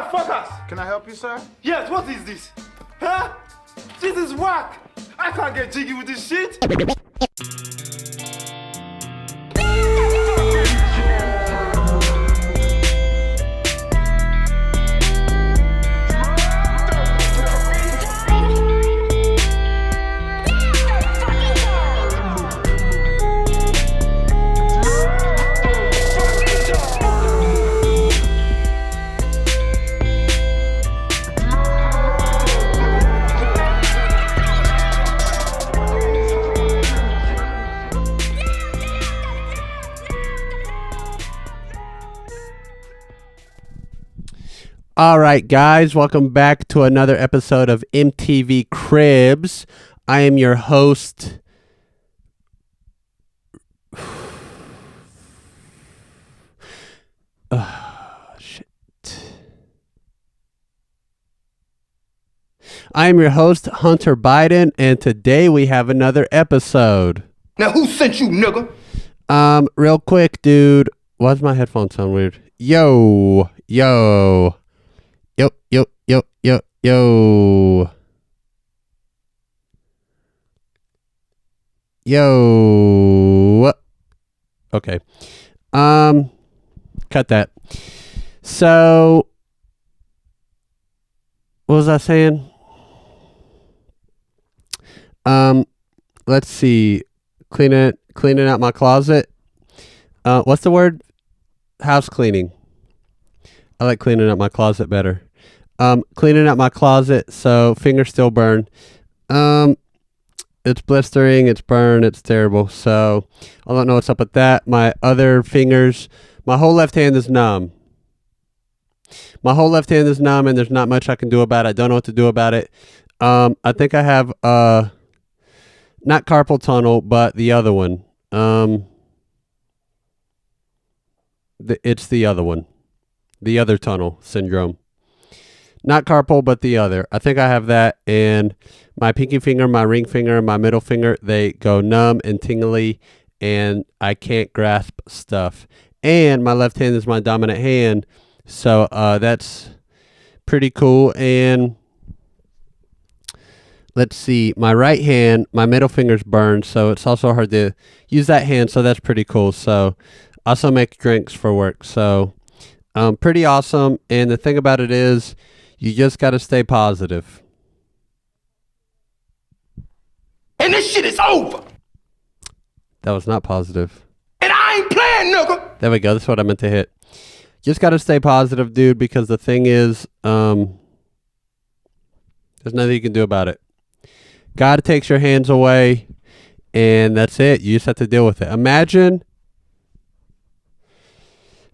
motherfuckers! Can I help you, sir? Yes, what is this? Huh? This is whack! I can't get jiggy with this shit! All right, guys, welcome back to another episode of MTV Cribs. I am your host. Shit. I am your host, Hunter Biden, and today we have another episode. Now who sent you, nigga? Real quick, dude. Why does my headphones sound weird? Yo. Yo, yo. Yo. Okay. Cut that. So, what was I saying? Let's see. Cleaning out my closet. What's the word? House cleaning. I like cleaning up my closet better. Cleaning out my closet, so fingers still burn. It's blistering, it's burned, it's terrible. So I don't know what's up with that. My other fingers, my whole left hand is numb. And there's not much I can do about it. I don't know what to do about it. I think I have not carpal tunnel, but the other one. It's the other one. The other tunnel syndrome. Not carpal, but the other. I think I have that. And my pinky finger, my ring finger, and my middle finger, they go numb and tingly, and I can't grasp stuff. And my left hand is my dominant hand. So that's pretty cool. And let's see. My right hand, my middle finger's burned, so it's also hard to use that hand. So that's pretty cool. So I also make drinks for work. So pretty awesome. And the thing about it is, you just got to stay positive. And this shit is over! That was not positive. And I ain't playing, nigga! There we go. That's what I meant to hit. Just got to stay positive, dude, because the thing is, there's nothing you can do about it. God takes your hands away, and that's it. You just have to deal with it. Imagine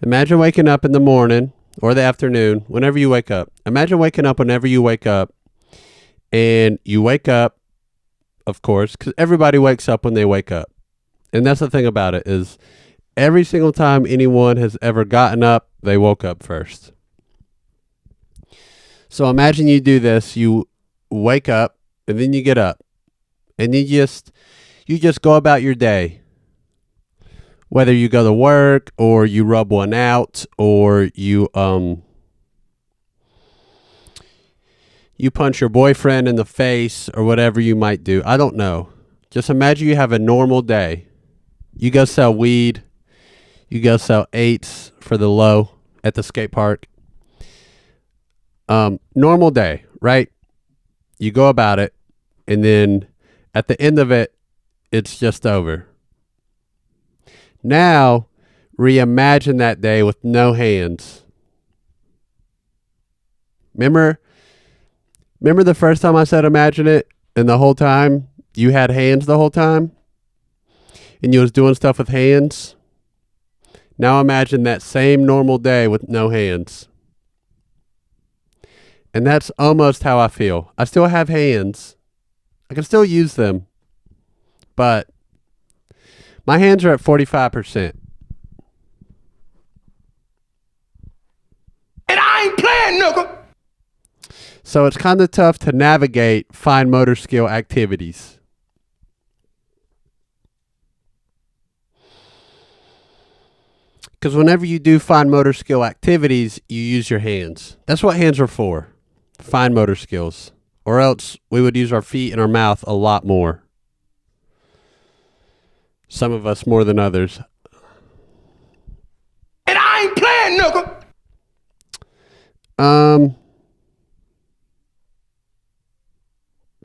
waking up in the morning or the afternoon, whenever you wake up. Imagine waking up whenever you wake up, and you wake up, of course, because everybody wakes up when they wake up. And that's the thing about it is every single time anyone has ever gotten up, they woke up first. So imagine you do this. You wake up, and then you get up, and you just go about your day. Whether you go to work or you rub one out or you punch your boyfriend in the face or whatever you might do. I don't know. Just imagine you have a normal day. You go sell weed. You go sell eights for the low at the skate park. Normal day, right? You go about it, and then at the end of it, it's just over. Now, reimagine that day with no hands. Remember the first time I said imagine it, and the whole time you had hands the whole time? And you was doing stuff with hands? Now imagine that same normal day with no hands. And that's almost how I feel. I still have hands. I can still use them. But my hands are at 45%. And I ain't playing, nigga! So it's kind of tough to navigate fine motor skill activities. Because whenever you do fine motor skill activities, you use your hands. That's what hands are for. Fine motor skills. Or else we would use our feet and our mouth a lot more. Some of us more than others. And I ain't playing, nigga.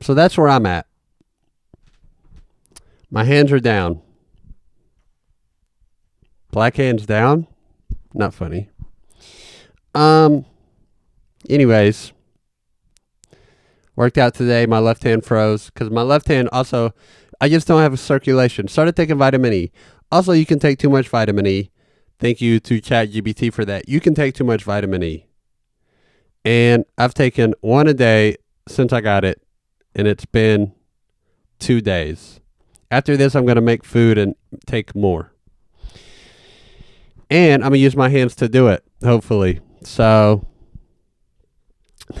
So that's where I'm at. My hands are down. Black hands down? Not funny. Anyways. Worked out today. My left hand froze. Because my left hand also, I just don't have a circulation. Started taking vitamin E. Also, you can take too much vitamin E. Thank you to ChatGPT for that. You can take too much vitamin E. And I've taken one a day since I got it. And it's been 2 days. After this, I'm going to make food and take more. And I'm going to use my hands to do it, hopefully. So,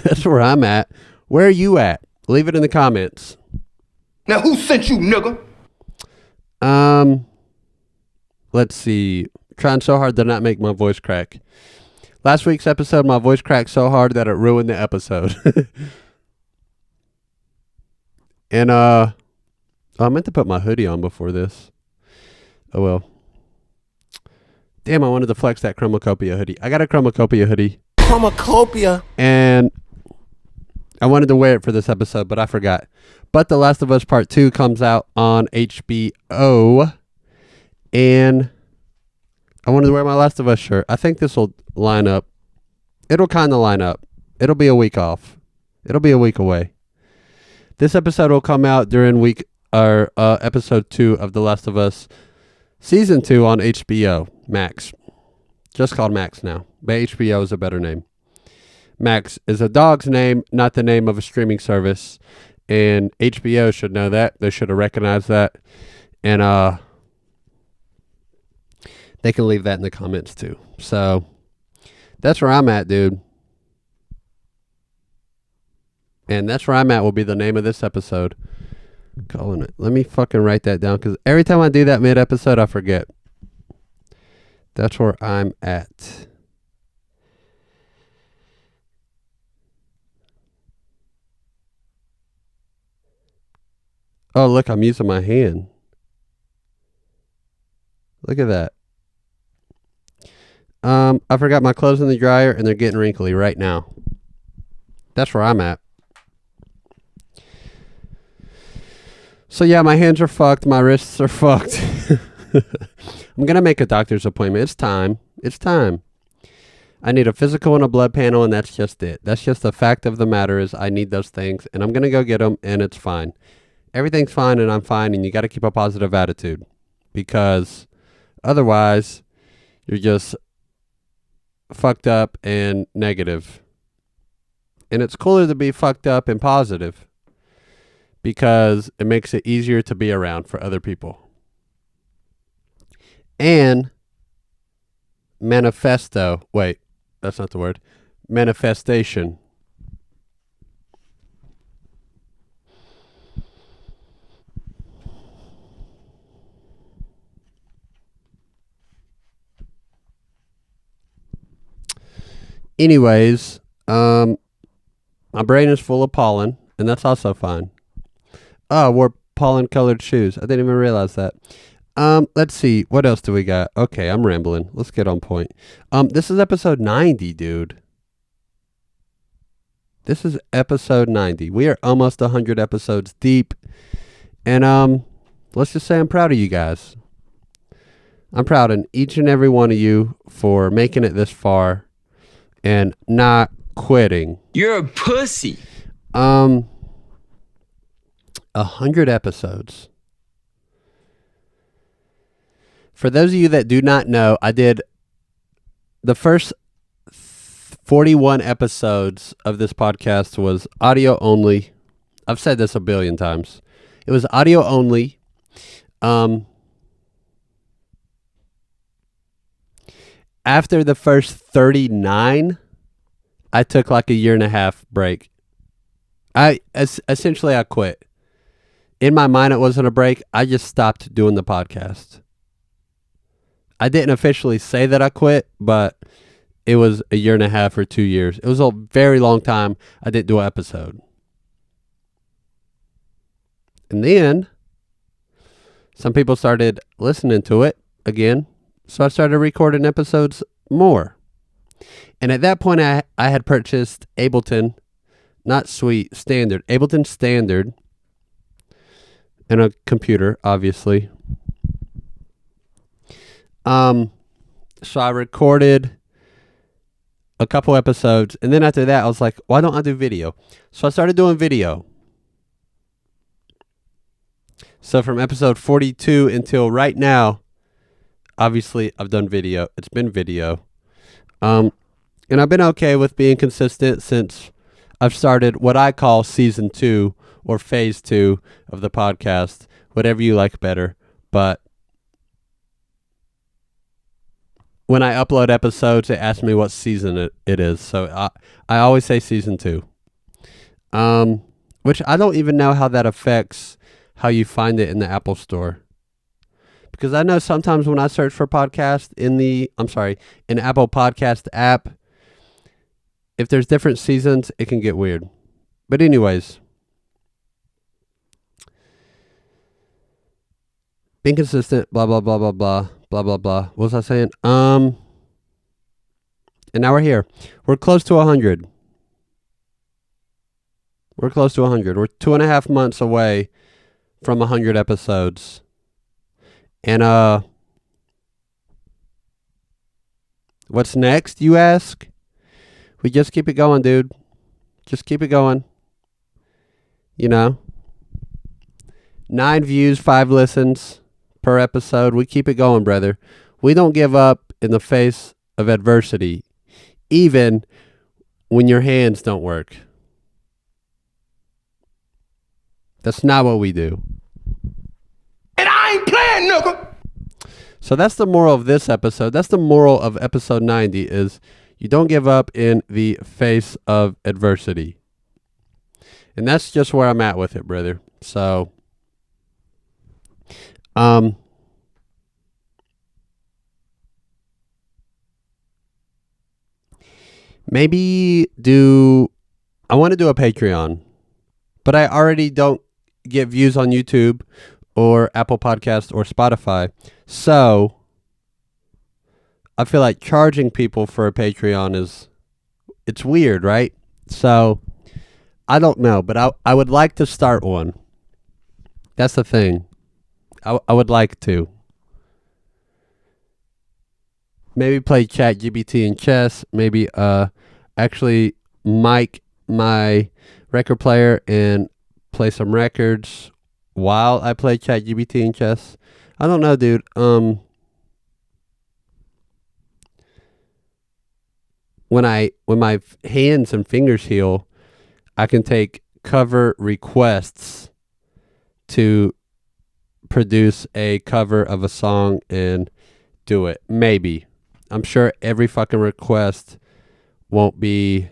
that's where I'm at. Where are you at? Leave it in the comments. Now who sent you, nigga? Let's see. Trying so hard to not make my voice crack. Last week's episode, my voice cracked so hard that it ruined the episode. And, I meant to put my hoodie on before this. Oh, well. Damn, I wanted to flex that Chromacopia hoodie. I got a Chromacopia hoodie. Chromacopia. And I wanted to wear it for this episode, but I forgot. But The Last of Us Part 2 comes out on HBO. And I wanted to wear my Last of Us shirt. I think this will line up. It'll kind of line up. It'll be a week off. It'll be a week away. This episode will come out during episode 2 of The Last of Us Season 2 on HBO Max. Just called Max now, but HBO is a better name. Max is a dog's name, not the name of a streaming service, and HBO should know that. They should have recognized that, and they can leave that in the comments too. So that's where I'm at, dude. And that's where I'm at will be the name of this episode. Calling it. Let me fucking write that down because every time I do that mid-episode, I forget. That's where I'm at. Oh, look, I'm using my hand. Look at that. I forgot my clothes in the dryer and they're getting wrinkly right now. That's where I'm at. So yeah, my hands are fucked. My wrists are fucked. I'm going to make a doctor's appointment. It's time. It's time. I need a physical and a blood panel, and that's just it. That's just the fact of the matter is I need those things, and I'm going to go get them, and it's fine. Everything's fine, and I'm fine, and you got to keep a positive attitude because otherwise you're just fucked up and negative. And it's cooler to be fucked up and positive because it makes it easier to be around for other people. And manifesto. Wait, that's not the word. Manifestation. Anyways, my brain is full of pollen, and that's also fine. Oh, I wore pollen-colored shoes. I didn't even realize that. Let's see. What else do we got? Okay, I'm rambling. Let's get on point. This is episode 90, dude. This is episode 90. We are almost 100 episodes deep. And, let's just say I'm proud of you guys. I'm proud of each and every one of you for making it this far and not quitting. You're a pussy. 100 episodes. For those of you that do not know, I did the first 41 episodes of this podcast was audio only. I've said this a billion times. It was audio only. After the first 39, I took like a 1.5 year break. Essentially I quit. In my mind, it wasn't a break. I just stopped doing the podcast. I didn't officially say that I quit, but it was a year and a half or 2 years. It was a very long time I didn't do an episode. And then some people started listening to it again. So I started recording episodes more. And at that point, I had purchased Ableton, not Sweet, Standard. Ableton Standard. And a computer, obviously. So I recorded a couple episodes. And then after that, I was like, why don't I do video? So I started doing video. So from episode 42 until right now, obviously I've done video. It's been video. And I've been okay with being consistent since I've started what I call season 2 or phase 2 of the podcast, whatever you like better. But when I upload episodes, it asks me what season it is. So I always say season 2. Which I don't even know how that affects how you find it in the Apple Store. Because I know sometimes when I search for podcast in the Apple Podcast app, if there's different seasons, it can get weird. But anyways, being consistent, blah, blah, blah, blah, blah, blah, blah, blah. What was I saying? And now we're here. We're close to 100. We're close to 100. We're 2.5 months away from 100 episodes. And what's next, you ask? We just keep it going, dude. Just keep it going. 9 views, 5 listens per episode. We keep it going, brother. We don't give up in the face of adversity, even when your hands don't work. That's not what we do. And I ain't playing, nigga. So that's the moral of this episode. That's the moral of episode 90 is you don't give up in the face of adversity. And that's just where I'm at with it, brother. So, I want to do a Patreon, but I already don't get views on YouTube or Apple Podcast or Spotify. So I feel like charging people for a Patreon it's weird, right? So I don't know, but I would like to start one. That's the thing. I would like to. Maybe play ChatGPT and chess. Maybe actually mic my record player and play some records while I play ChatGPT and chess. I don't know, dude. When my hands and fingers heal, I can take cover requests to produce a cover of a song and do it. Maybe. I'm sure every fucking request won't be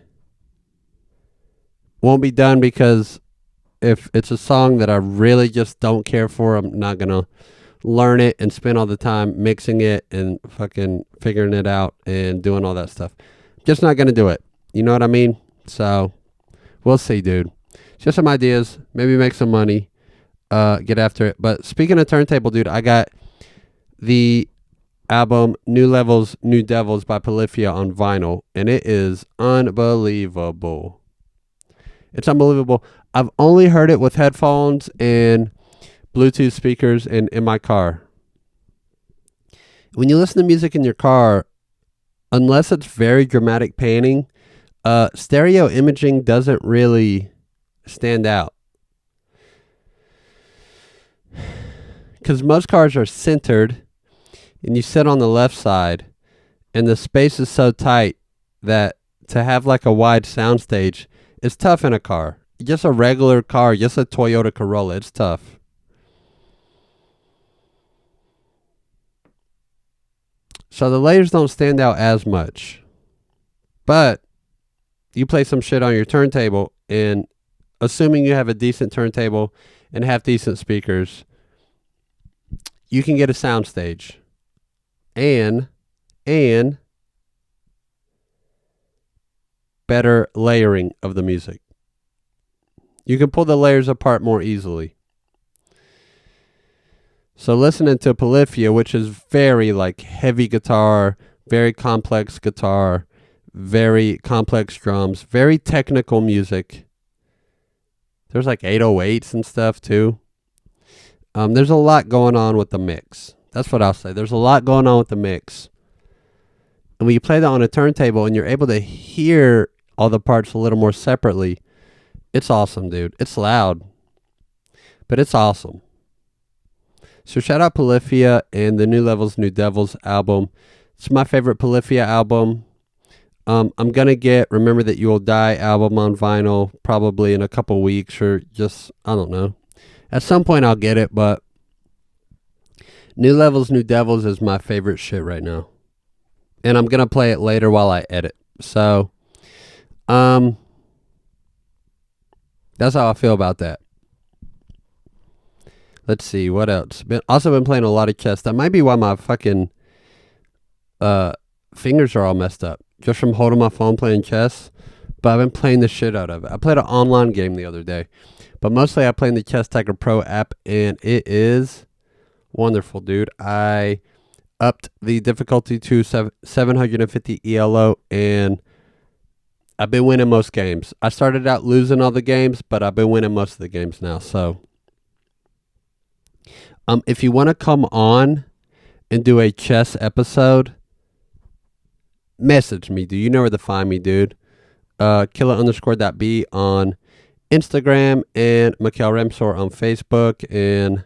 done because if it's a song that I really just don't care for, I'm not going to learn it and spend all the time mixing it and fucking figuring it out and doing all that stuff. Just not going to do it. You know what I mean? So we'll see, dude. Just some ideas. Maybe make some money. Get after it. But speaking of turntable, dude, I got the album New Levels, New Devils by Polyphia on vinyl, and it is unbelievable. It's unbelievable. I've only heard it with headphones and Bluetooth speakers and in my car. When you listen to music in your car, unless it's very dramatic panning, stereo imaging doesn't really stand out. Because most cars are centered and you sit on the left side and the space is so tight that to have like a wide soundstage is tough in a car. Just a regular car, just a Toyota Corolla, it's tough. So the layers don't stand out as much. But you play some shit on your turntable, and assuming you have a decent turntable and have decent speakers, you can get a soundstage. and better layering of the music. You can pull the layers apart more easily. So listening to Polyphia, which is very like heavy guitar, very complex guitar, very complex drums, very technical music. There's like 808s and stuff too. There's a lot going on with the mix. That's what I'll say. There's a lot going on with the mix. And when you play that on a turntable and you're able to hear all the parts a little more separately, it's awesome, dude. It's loud, but it's awesome. So shout out Polyphia and the New Levels, New Devils album. It's my favorite Polyphia album. I'm going to get Remember That You Will Die album on vinyl probably in a couple weeks or just, I don't know. At some point I'll get it, but New Levels, New Devils is my favorite shit right now. And I'm going to play it later while I edit. So, that's how I feel about that. Let's see, what else? Also been playing a lot of chess. That might be why my fucking fingers are all messed up. Just from holding my phone playing chess. But I've been playing the shit out of it. I played an online game the other day. But mostly I play in the Chess Tiger Pro app. And it is wonderful, dude. I upped the difficulty to 750 ELO. And I've been winning most games. I started out losing all the games. But I've been winning most of the games now. So if you want to come on and do a chess episode, message me, dude. You know where to find me, dude. Killa_.b on Instagram and Mikhail Ramsor on Facebook. And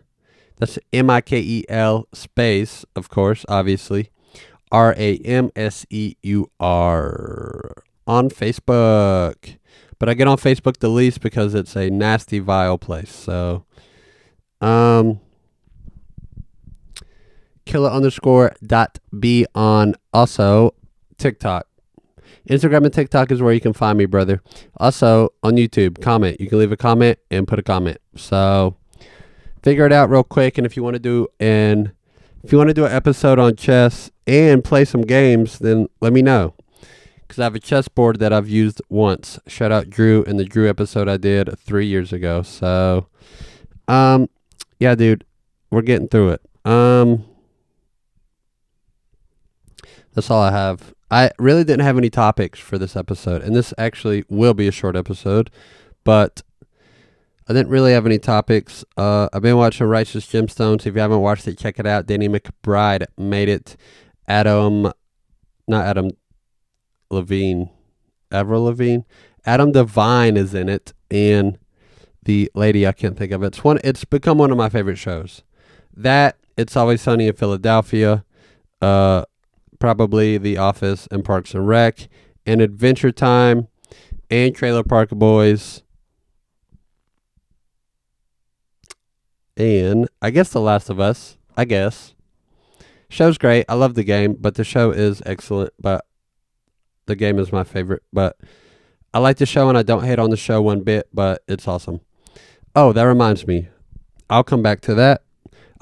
that's Mikel space, of course, obviously. Ramseur on Facebook. But I get on Facebook the least because it's a nasty, vile place. So, Killa_.b on also TikTok. Instagram and TikTok is where you can find me, brother. Also on YouTube, comment. You can leave a comment and put a comment. So figure it out real quick. And if you want to do an episode on chess and play some games, then let me know. Because I have a chessboard that I've used once. Shout out Drew in the Drew episode I did 3 years ago. So yeah, dude, we're getting through it. That's all I have. I really didn't have any topics for this episode, and this actually will be a short episode, but I didn't really have any topics. I've been watching Righteous Gemstones. If you haven't watched it, check it out. Danny McBride made it. Adam Devine is in it, and the lady, I can't think of it. It's become one of my favorite shows. That, It's Always Sunny in Philadelphia, probably The Office and Parks and Rec, and Adventure Time, and Trailer Park Boys, and I guess The Last of Us. Show's great. I love the game, but the show is excellent, but the game is my favorite. But I like the show, and I don't hate on the show one bit, but it's awesome. Oh, that reminds me. I'll come back to that.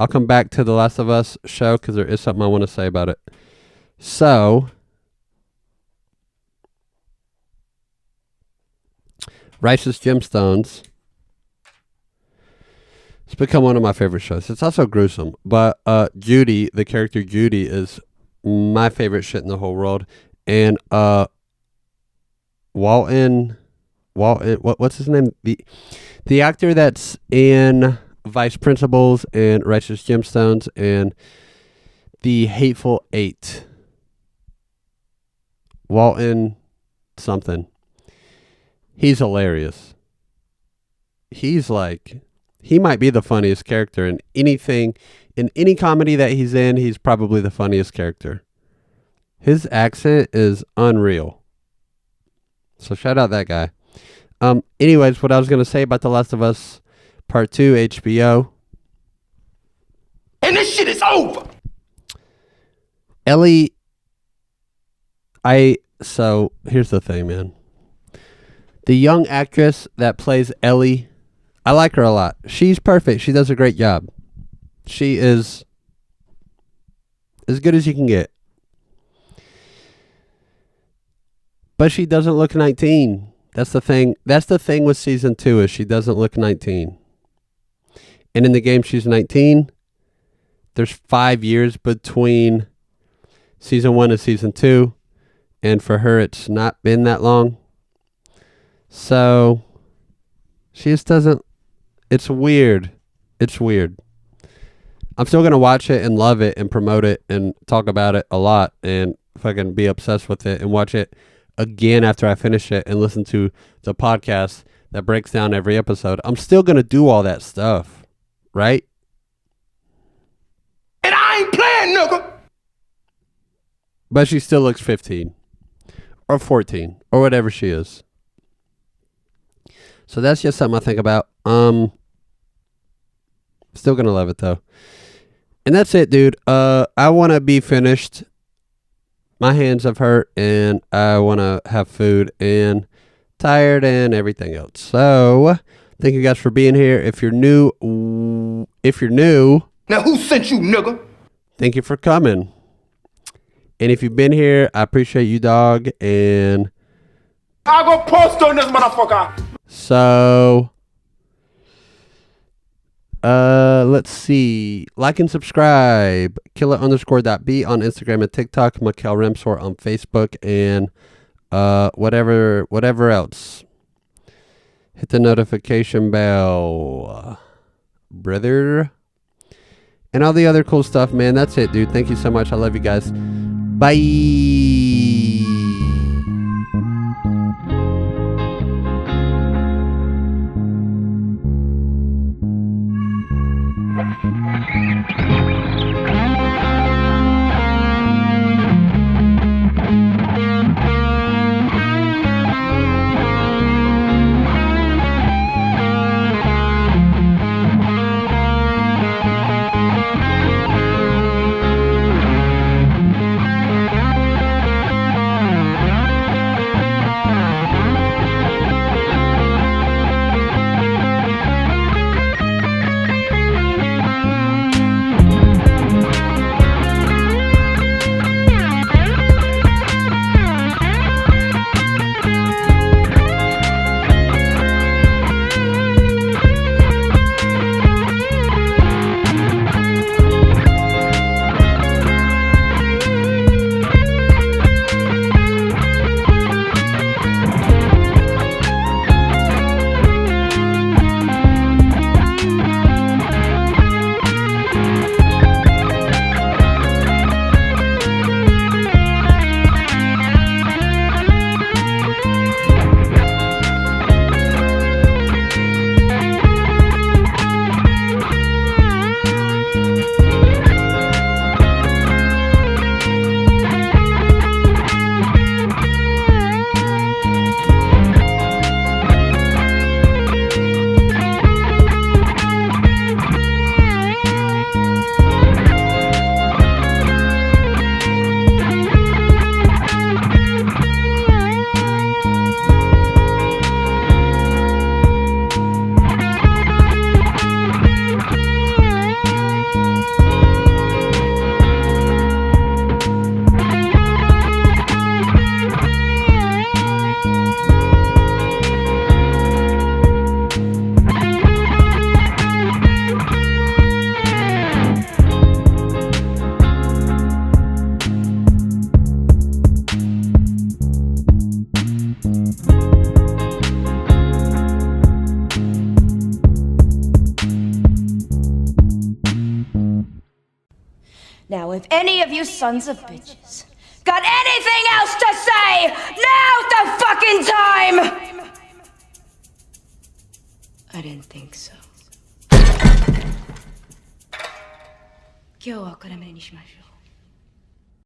I'll come back to The Last of Us show because there is something I want to say about it. So, Righteous Gemstones. It's become one of my favorite shows. It's also gruesome, but Judy, the character Judy, is my favorite shit in the whole world. And Walton, what's his name? The actor that's in Vice Principals and Righteous Gemstones and The Hateful Eight. Walton something. He's hilarious. He might be the funniest character in anything, in any comedy that he's in. He's probably the funniest character. His accent is unreal. So shout out that guy. Anyways, what I was going to say about The Last of Us Part 2, HBO. And this shit is over. Ellie, so here's the thing, man. The young actress that plays Ellie, I like her a lot. She's perfect. She does a great job. She is As good as you can get. But she doesn't look 19. That's the thing. That's the thing with season 2 is she doesn't look 19. And in the game, she's 19. There's 5 years between season 1 and season 2. And for her, it's not been that long. So she just doesn't. It's weird. It's weird. I'm still going to watch it and love it and promote it and talk about it a lot and fucking be obsessed with it and watch it again after I finish it and listen to the podcast that breaks down every episode. I'm still going to do all that stuff, right? And I ain't playing, nigga. But she still looks 15 or 14 or whatever she is. So that's just something I think about. Still going to love it though. And that's it, dude. I want to be finished. My hands have hurt and I want to have food and tired and everything else. So, thank you guys for being here. If you're new, Now who sent you, nigga? thank you for coming. And if you've been here, I appreciate you, dog. And I go post on this motherfucker. so, let's see. Like and subscribe. Killa_.b on Instagram and TikTok. Mikhail Remsor on Facebook and whatever else. Hit the notification bell, brother. And all the other cool stuff, man. That's it, dude. Thank you so much. I love you guys. Bye. Now, if any of you sons of bitches got anything else to say, now's the fucking time! I didn't think so. 今日はこれまでにしましょう。